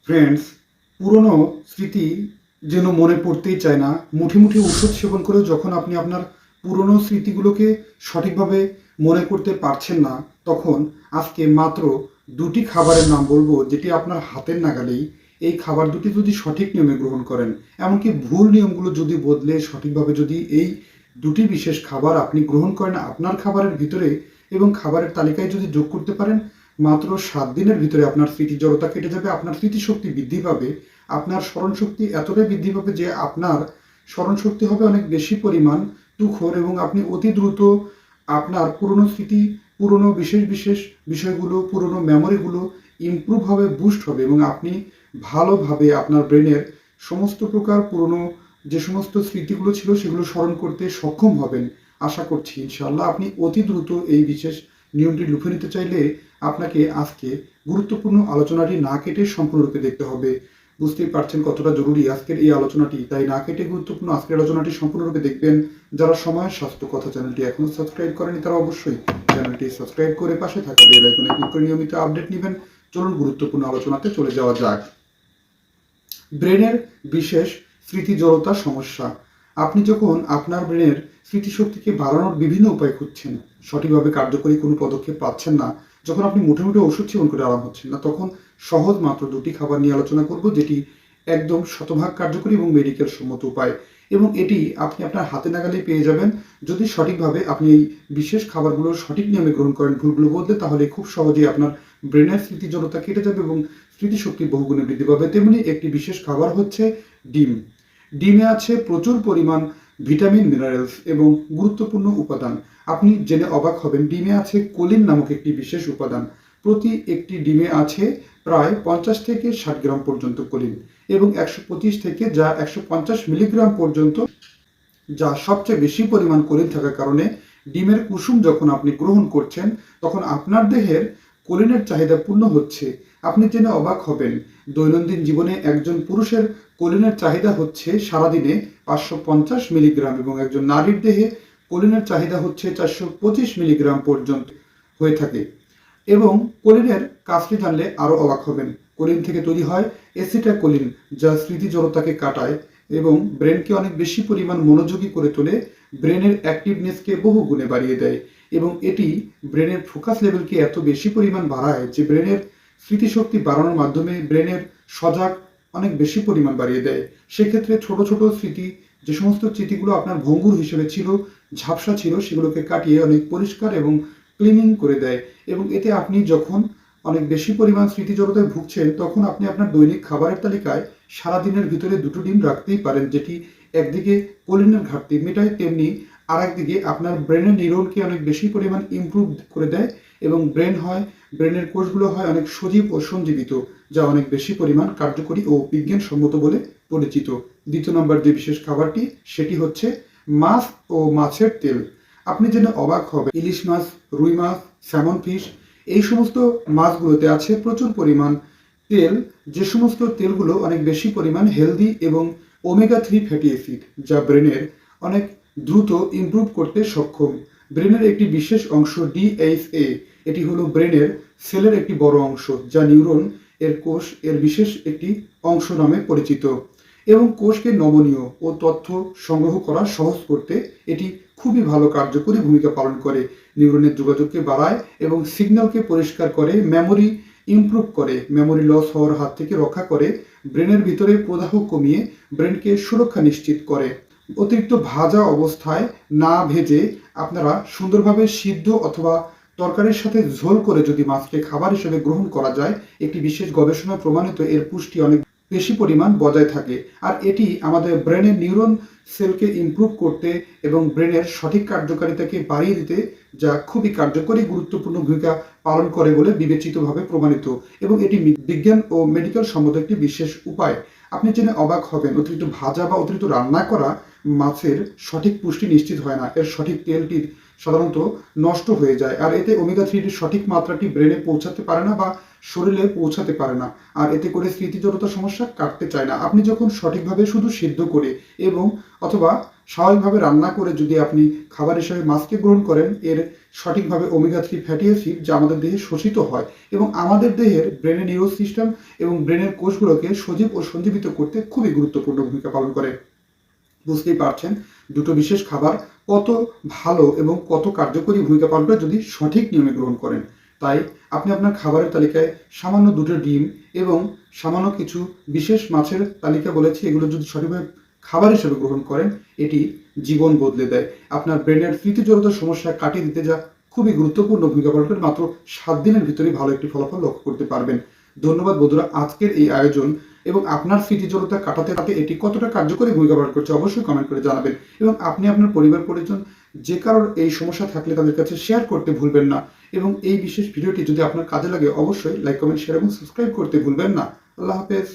Friends, পুরনো স্মৃতি যেন মনে পড়তেই চায় না। মুঠি মুঠি ওষুধ সেবন করেও যখন আপনি আপনার পুরনো স্মৃতিগুলোকে সঠিকভাবে মনে করতে পারছেন না, তখন আজকে মাত্র দুটি খাবারের নাম বলবো যেটি আপনার হাতের নাগালেই। এই খাবার দুটি যদি সঠিক নিয়মে গ্রহণ করেন, এমনকি ভুল নিয়মগুলো যদি বদলে সঠিকভাবে যদি এই দুটি বিশেষ খাবার আপনি গ্রহণ করেন আপনার খাবারের ভিতরে এবং খাবারের তালিকায় যদি যোগ করতে পারেন, মাত্র 7 দিনের ভিতরে আপনার স্মৃতি জড়তা কেটে যাবে, আপনার স্মৃতিশক্তি বৃদ্ধি পাবে, আপনার স্মরণশক্তি এতটাই বৃদ্ধি পাবে যে আপনার স্মরণশক্তি হবে অনেক বেশি পরিমাণ তুখর, এবং আপনি অতি দ্রুত আপনার পুরনো স্মৃতি, পুরনো বিশেষ বিশেষ বিষয়গুলো, পুরনো মেমোরিগুলো ইমপ্রুভ হবে, বুস্ট হবে, এবং আপনি ভালোভাবে আপনার ব্রেনের সমস্ত প্রকার পুরনো যে সমস্ত স্মৃতিগুলো ছিল সেগুলো স্মরণ করতে সক্ষম হবেন। আশা করছি ইনশাআল্লাহ আপনি অতি দ্রুত এই বিশেষ নিয়মটি লুফে নিতে চাইলে আপনাকে আজকে গুরুত্বপূর্ণ আলোচনাটি না কেটে সম্পূর্ণরূপে দেখতে হবে। বুঝতেই পারছেন কতটা জরুরি আজকের এই আলোচনাটি, তাই না কেটে গুরুত্বপূর্ণ আজকের আলোচনাটি সম্পূর্ণরূপে দেখবেন। যারা সময় স্বাস্থ্য কথা চ্যানেলটি এখনো সাবস্ক্রাইব করেনি তারা অবশ্যই চ্যানেলটি সাবস্ক্রাইব করে পাশে থাকা বেল আইকনে ক্লিক করে নিয়মিত আপডেট নেবেন। চলুন গুরুত্বপূর্ণ আলোচনাতে চলে যাওয়া যাক। ব্রেনের বিশেষ স্মৃতি জড়তা সমস্যা। আপনি যখন আপনার ব্রেনের স্মৃতিশক্তিকে বাড়ানোর বিভিন্ন উপায় খুঁজছেন, সঠিকভাবে কার্যকরী কোনো পদক্ষেপ পাচ্ছেন না, যখন আপনি মুঠে মুঠে ওষুধ সেবন করে আরাম হচ্ছেন না, তখন সহজ মাত্র দুটি খাবার নিয়ে আলোচনা করব যেটি একদম শতভাগ কার্যকরী এবং মেডিকেল সম্মত উপায়, এবং এটি আপনি আপনার হাতে নাগালেই পেয়ে যাবেন। যদি সঠিকভাবে আপনি এই বিশেষ খাবারগুলো সঠিক নিয়মে গ্রহণ করেন ভুলগুলো বদলে, তাহলে খুব সহজেই আপনার ব্রেনের স্মৃতি জড়তা কেটে যাবে এবং স্মৃতিশক্তি বহুগুণে বৃদ্ধি পাবে। তেমনি একটি বিশেষ খাবার হচ্ছে ডিম। ডিমে আছে প্রচুর পরিমাণ ভিটামিন, মিনারেলস এবং গুরুত্বপূর্ণ উপাদান। আপনি জেনে অবাক হবেন, ডিমে আছে কোলিন নামক একটি বিশেষ উপাদান। প্রতি একটি ডিমে আছে প্রায় 50 থেকে 60 গ্রাম পর্যন্ত কোলিন, এবং 125 থেকে যা 150 মিলিগ্রাম পর্যন্ত, যা সবচেয়ে বেশি পরিমাণ কোলিন থাকার কারণে ডিমের কুসুম যখন আপনি গ্রহণ করছেন তখন আপনার দেহের কোলিনের চাহিদা পূর্ণ হচ্ছে। আপনি জেনে অবাক হবেন, দৈনন্দিন জীবনে একজন পুরুষের কোলিনের চাহিদা হচ্ছে সারাদিনে 550 মিলিগ্রাম, এবং একজন নারীর দেহে কোলিনের চাহিদা হচ্ছে 425 মিলিগ্রাম পর্যন্ত হয়ে থাকে। এবং কোলিনের কাজটি জানলে আরও অবাক হবেন। কোলিন থেকে তৈরি হয় অ্যাসিটাইকোলিন, যা স্মৃতি জড়তাকে কাটায় এবং ব্রেনকে অনেক বেশি পরিমাণ মনোযোগী করে তোলে, ব্রেনের অ্যাক্টিভনেসকে বহু গুণে বাড়িয়ে দেয়, এবং এটি ব্রেনের ফোকাস লেভেলকে এত বেশি পরিমাণ বাড়ায় যে ব্রেনের স্মৃতিশক্তি বাড়ানোর মাধ্যমে ব্রেনের সজাগ অনেক বেশি পরিমাণ বাড়িয়ে দেয়। সেক্ষেত্রে ছোট ছোট স্মৃতি, যে সমস্ত স্মৃতিগুলো আপনার ভঙ্গুর হিসেবে ছিল, ঝাপসা ছিল, সেগুলোকে কাটিয়ে অনেক পরিষ্কার এবং ক্লিনিং করে দেয়। এবং এতে আপনি যখন অনেক বেশি পরিমাণ স্মৃতি জড়তায় ভুগছেন, তখন আপনি আপনার দৈনিক খাবারের তালিকায় সারাদিনের ভিতরে দুটো ডিম রাখতেই পারেন, যেটি একদিকে কোলিনের ঘাটতি মেটায়, তেমনি আর একদিকে আপনার ব্রেনের নিউরনকে অনেক বেশি পরিমাণ ইমপ্রুভ করে দেয়, এবং ব্রেনের কোষগুলো হয় অনেক সজীব ও সঞ্জীবিত, যা অনেক বেশি পরিমাণ কার্যকরী ও বিজ্ঞানসম্মত বলে পরিচিত। দ্বিতীয় নম্বর যে বিশেষ খাবারটি, সেটি হচ্ছে মাছ ও মাছের তেল। আপনি জেনে অবাক হবে, ইলিশ মাছ, রুই মাছ, স্যামন ফিশ, এই সমস্ত মাছগুলোতে আছে প্রচুর পরিমাণ তেল, যে সমস্ত তেলগুলো অনেক বেশি পরিমাণ হেলদি এবং ওমেগা 3 ফ্যাটি অ্যাসিড, যা ব্রেনের অনেক দ্রুত ইমপ্রুভ করতে সক্ষম। ব্রেনের একটি বিশেষ অংশ ডিএইচএ, এটি হলো ব্রেনের সেলের একটি বড় অংশ, যা নিউরন এর কোষ এর বিশেষ একটি অংশ নামে পরিচিত, এবং কোষকে নমনীয় ও তথ্য সংগ্রহ করা সহজ করতে এটি খুবই ভালো কার্যকরী ভূমিকা পালন করে। নিউরনের যোগাযোগকে বাড়ায় এবং সিগন্যালকে পরিষ্কার করে, মেমোরি ইমপ্রুভ করে, মেমোরি লস হওয়ার হাত থেকে রক্ষা করে, ব্রেনের ভিতরে প্রদাহ কমিয়ে ব্রেনকে সুরক্ষা নিশ্চিত করে। অতিরিক্ত ভাজা অবস্থায় না ভেজে আপনারা সুন্দরভাবে সিদ্ধ অথবা তরকারির সাথে ঝোল করে যদি মাছকে খাবার হিসেবে গ্রহণ করা যায়, একটি বিশেষ গবেষণায় প্রমাণিত এর পুষ্টি অনেক বেশি পরিমাণ বজায় থাকে। আর এটি আমাদের ব্রেনের নিউরন সেলকে ইমপ্রুভ করতে এবং ব্রেনের সঠিক কার্যকারিতাকে বাড়িয়ে দিতে, যা খুবই কার্যকরী গুরুত্বপূর্ণ ভূমিকা পালন করে বলে বিবেচিতভাবে প্রমাণিত, এবং এটি বিজ্ঞান ও মেডিকেল সম্মত একটি বিশেষ উপায়। আপনি জেনে অবাক হবেন, অতিরিক্ত ভাজা বা অতিরিক্ত রান্না করা মাছের সঠিক পুষ্টি নিশ্চিত হয় না, এর সঠিক তেলটি সাধারণত নষ্ট হয়ে যায়, আর এতে ওমেগা 3 সঠিক মাত্রাটি ব্রেনে পৌঁছাতে পারে না বা শরীরে পৌঁছাতে পারে না, আর এতে করে স্মৃতিজড়তার সমস্যা কাটতে চায় না। আপনি যখন সঠিকভাবে শুধু সিদ্ধ করে এবং অথবা স্বাভাবিকভাবে রান্না করে যদি আপনি খাবার হিসেবে মাছকে গ্রহণ করেন, এর সঠিকভাবে ওমেগা 3 ফ্যাটি অ্যাসিড যা আমাদের দেহে শোষিত হয় এবং আমাদের দেহের ব্রেনের নিউরো সিস্টেম এবং ব্রেনের কোষগুলোকে সজীব ও সঞ্জীবিত করতে খুবই গুরুত্বপূর্ণ ভূমিকা পালন করে। বুঝতেই পারছেন দুটো বিশেষ খাবার কত ভালো এবং কত কার্যকরী ভূমিকা পালন করে যদি সঠিক নিয়মে গ্রহণ করেন। তাই আপনি আপনার খাবারের তালিকায় সামান্য দুটো ডিম এবং সামান্য কিছু বিশেষ মাছের তালিকা বলেছি, এগুলো যদি সঠিকভাবে খাবার হিসেবে গ্রহণ করেন, এটি জীবন বদলে দেয়। আপনার ব্রেনের স্মৃতিজড়তার সমস্যা কাটিয়ে দিতে যা খুবই গুরুত্বপূর্ণ ভূমিকা পালন করে, মাত্র 7 দিনের ভিতরেই ভালো একটি ফলাফল লক্ষ্য করতে পারবেন। ধন্যবাদ বন্ধুরা, আজকের এই আয়োজন এবং আপনার স্মৃতিজড়তা কাটাতে এটি কতটা কার্যকরী ভূমিকা পালন করছে অবশ্যই কমেন্ট করে জানাবেন, এবং আপনি আপনার পরিবার পরিজন যে কারোর এই সমস্যা থাকলে তাদের কাছে শেয়ার করতে ভুলবেন না। এবং এই বিশেষ ভিডিওটি যদি আপনার কাজে লাগে অবশ্যই লাইক, কমেন্ট, শেয়ার এবং সাবস্ক্রাইব করতে ভুলবেন না। আল্লাহ হাফেজ।